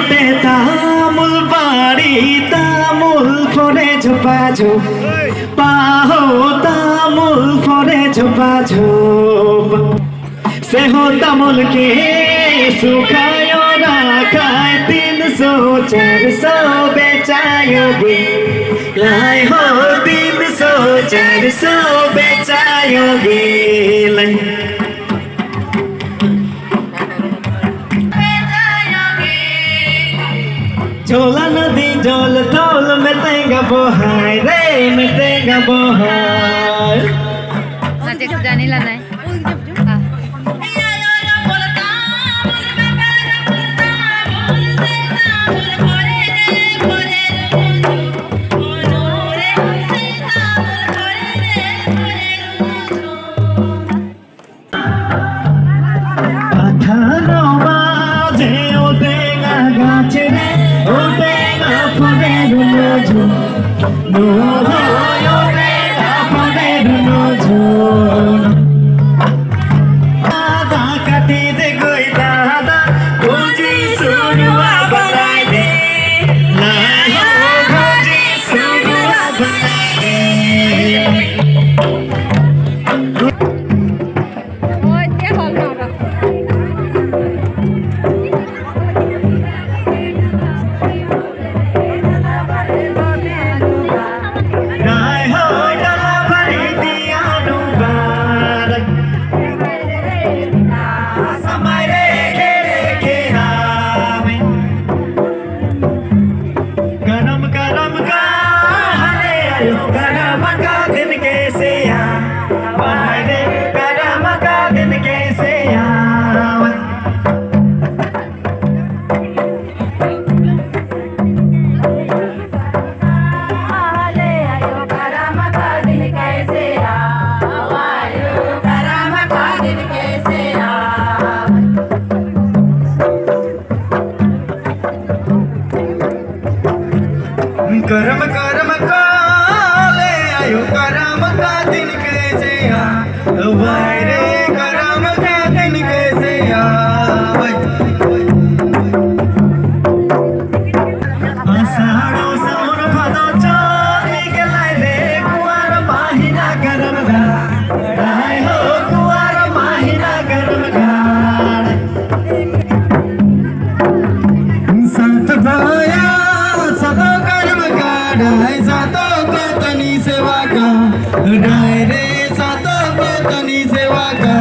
দে তামুল বাড়ি তামুল ফরে ঝোপাঝোপ পাহো তামুল ফরে ঝোপাঝোপ সেহ তামুল के सुखायो रखाय 300-400 बेचायोगे लाए हो 300-400 बेचायोगे लाई झोला नदी जल तोल में तेगा बोहाय रे में तेगा बोहाय नाचे जाने ला नहीं करम करम काले आयो करम का दिन कैसे आए रे करम का दिन कैसे आए आषाढ़ो सावन भादो चोरी के लाई रे कुंवर माहिना करम घाय हो कुंवर माहिना करम घाय संत भाया सदा डाय सातो को तनी सेवा का डाय रे सातो को तनी सेवा का